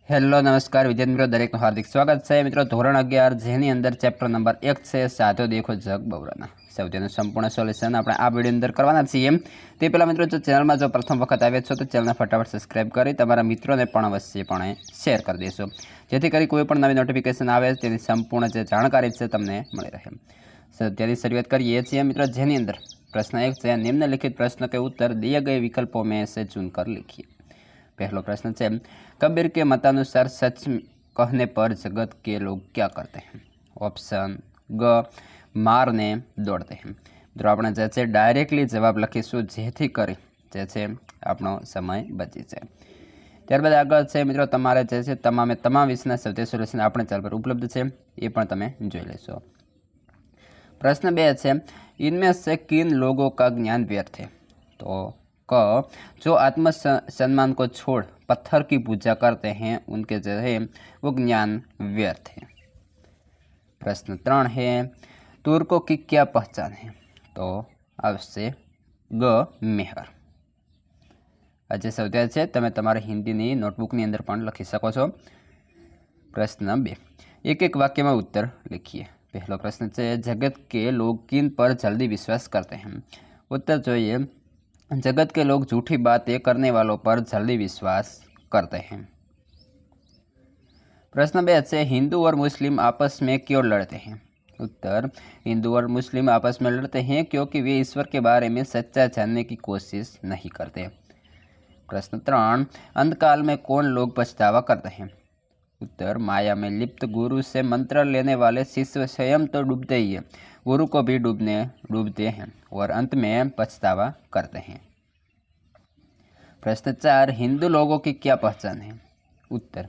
Hello નમસ્કાર વિદ્યાર્થી મિત્રો દરેકનું હાર્દિક સ્વાગત છે મિત્રો ધોરણ 11 જેની અંદર ચેપ્ટર નંબર 1 છે સાચો દેખો જગ બવરાના સૌથી સંપૂર્ણ સોલ્યુશન આપણે આ વિડિયો અંદર કરવાના છીએ તે પહેલા મિત્રો જો ચેનલમાં જો પ્રથમ વખત આવ્યા છો તો ચેનલને ફટાફટ સબસ્ક્રાઇબ કરી તમારા મિત્રોને પણ અવશ્યપણે શેર કરી દેશો જેથી કરી કોઈ પણ નવી નોટિફિકેશન આવે તેની સંપૂર્ણ જે જાણકારી છે તમને મળી રહે। સત્યાની શરૂઆત કરીએ છીએ મિત્રો જેની અંદર प्रश्न 1 છે निम्नलिखित प्रश्न के उत्तर दिए गए विकल्पों में से चुनकर लिखिए। पहला प्रश्न है कबीर के मतानुसार सच कहने पर जगत के लोग क्या करते हैं? ऑप्शन ग मारने दौड़ते हैं। तो આપણે જે છે ડાયરેક્ટલી જવાબ લખીશું જેથી કરી જે છે આપણો સમય બચી જાય। ત્યારબાદ આગળ છે મિત્રો તમારે જે છે તમામે તમામ વિષયના સૌથી સોલ્યુશન આપણે ચેનલ પર ઉપલબ્ધ છે એ પણ તમે જોઈ લેશો। प्रश्न 2 है इनमें से किन लोगों का ज्ञान व्यर्थ है? तो क जो आत्म सम्मान को छोड़ पत्थर की पूजा करते हैं उनके जो है वो ज्ञान व्यर्थ है। प्रश्न 3 है तुर्कों की क्या पहचान है? तो आवश्य ग मेहर। आज सौदा है तमे तमारे हिंदी नोटबुकनी अंदर पण लखी सको छो। प्रश्न 2 एक एक वाक्य में उत्तर लिखिए। पहला प्रश्न है जगत के लोग किन पर जल्दी विश्वास करते हैं? उत्तर જોઈએ जगत के लोग झूठी बातें करने वालों पर जल्दी विश्वास करते हैं। प्रश्न 2 है हिंदू और मुस्लिम आपस में क्यों लड़ते हैं? उत्तर हिंदू और मुस्लिम आपस में लड़ते हैं क्योंकि वे ईश्वर के बारे में सच्चा जानने की कोशिश नहीं करते। प्रश्न 3 अंतकाल में कौन लोग पछतावा करते हैं? उत्तर माया में लिप्त गुरु से मंत्र लेने वाले शिष्य स्वयं तो डूबते ही है, गुरु को भी डूबते हैं और अंत में पछतावा करते हैं। प्रश्न 4 हिंदू लोगों की क्या पहचान है? उत्तर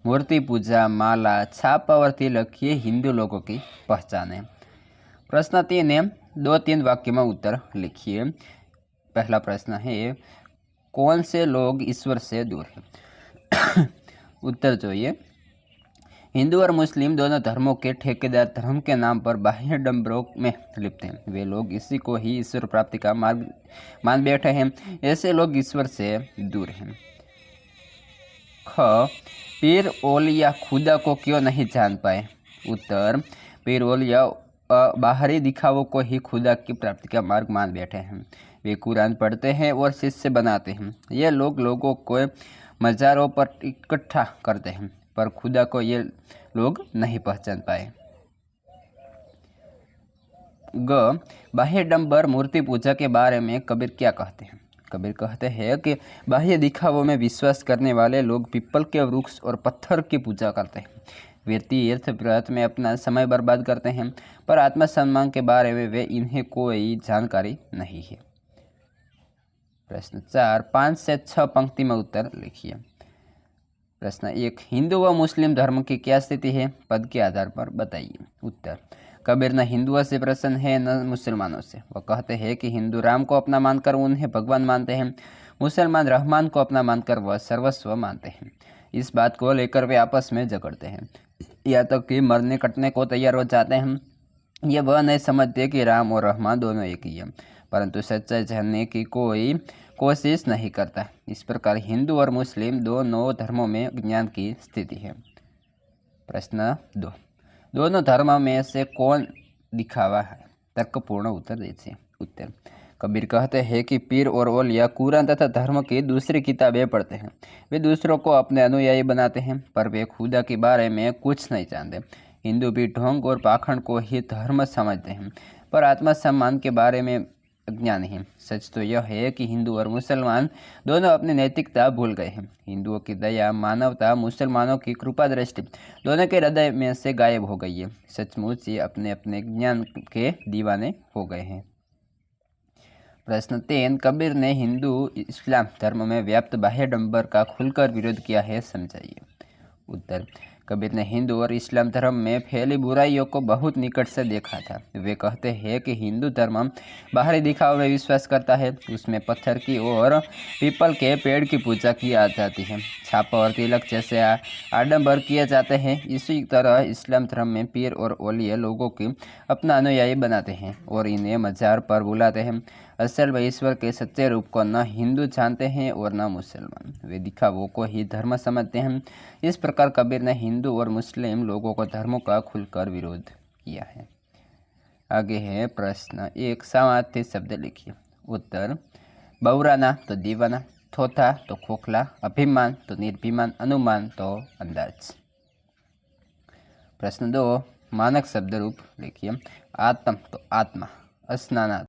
मूर्ति पूजा माला छाप और तिलक ये हिंदू लोगों की पहचान है। प्रश्न 3 है 2-3 वाक्य में उत्तर लिखिए। पहला प्रश्न है कौन से लोग ईश्वर से दूर है? उत्तर જોઈએ हिंदू और मुस्लिम दोनों धर्मों के ठेकेदार धर्म के नाम पर बाह्य डंबरों में लिप्त हैं। वे लोग इसी को ही ईश्वर प्राप्ति का मार्ग मान बैठे हैं। ऐसे लोग ईश्वर से दूर हैं। ख पीर ओलिया खुदा को क्यों नहीं जान पाए? उत्तर पीर ओलिया बाहरी दिखावों को ही खुदा की प्राप्ति का मार्ग मान बैठे हैं। वे कुरान पढ़ते हैं और शिष्य बनाते हैं। ये लोग लोगों को मज़ारों पर इकट्ठा करते हैं पर खुदा को ये लोग नहीं पहचान पाए। ग बाह्य डंबर मूर्ति पूजा के बारे में कबीर क्या कहते हैं? कबीर कहते हैं कि बाह्य दिखावों में विश्वास करने वाले लोग पीपल के वृक्ष और पत्थर की पूजा करते हैं। वे तीर्थ व्रत में अपना समय बर्बाद करते हैं पर आत्मसम्मान के बारे में वे इन्हें कोई जानकारी नहीं है। प्रश्न 4 5 से 6 पंक्ति में उत्तर लिखिए। प्रश्न 1 हिंदू व मुस्लिम धर्म की क्या स्थिति है? पद के आधार पर बताइए। उत्तर कबीर न हिंदुओं से प्रसन्न है न मुसलमानों से। वह कहते हैं कि हिंदू राम को अपना मानकर उन्हें भगवान मानते हैं, मुसलमान रहमान को अपना मानकर वह सर्वस्व मानते हैं। इस बात को लेकर वे आपस में झगड़ते हैं या तक कि मरने कटने को तैयार हो जाते हैं। ये वह नहीं समझते कि राम और रहमान दोनों एक ही हैं, परंतु सच्चाई जानने की कोई कोशिश नहीं करता। इस प्रकार हिंदू और मुस्लिम दोनों धर्मों में ज्ञान की स्थिति है। प्रश्न 2 दोनों धर्मों में से कौन दिखावा है? तर्कपूर्ण उत्तर दीजिए। उत्तर कबीर कहते हैं कि पीर और औलिया कुरान तथा धर्म की दूसरी किताबें पढ़ते हैं। वे दूसरों को अपने अनुयायी बनाते हैं पर वे खुदा के बारे में कुछ नहीं जानते। हिंदू भी ढोंग और पाखंड को ही धर्म समझते हैं पर आत्मसम्मान के बारे में अज्ञान है। सच तो यह है कि हिंदू और मुसलमान दोनों अपनी नैतिकता भूल गए हैं। हिंदुओं की दया मानवता मुसलमानों की कृपा दृष्टि दोनों के हृदय में से गायब हो गई है। सचमुच ये अपने अपने ज्ञान के दीवाने हो गए हैं। प्रश्न 3 कबीर ने हिंदू इस्लाम धर्म में व्याप्त बाह्य डंबर का खुलकर विरोध किया है, समझाइए। उत्तर कबीर ने हिंदू और इस्लाम धर्म में फैली बुराइयों को बहुत निकट से देखा था। वे कहते हैं कि हिंदू धर्म बाहरी दिखावे में विश्वास करता है, उसमें पत्थर की और पीपल के पेड़ की पूजा की जाती है, छापा और तिलक जैसे आडंबर किए जाते हैं। इसी तरह इस्लाम धर्म में पीर और औलिया लोगों की अपना अनुयायी बनाते हैं और इन्हें मजार पर बुलाते हैं। असल व ईश्वर के सच्चे रूप को न हिंदू जानते हैं और न मुसलमान, वे दिखावों को ही धर्म समझते हैं। इस प्रकार कबीर ने हिंदू और मुस्लिम लोगों को धर्मों का खुलकर विरोध किया है। आगे है प्रश्न 1, समानार्थी शब्द लिखिए। उत्तर, बौराना तो दीवाना, थोथा तो खोखला, अभिमान तो निर्भिमान, अनुमान तो अंदाज। प्रश्न 2, मानक शब्द रूप लिखिए। आत्म तो आत्मा, अस्नाना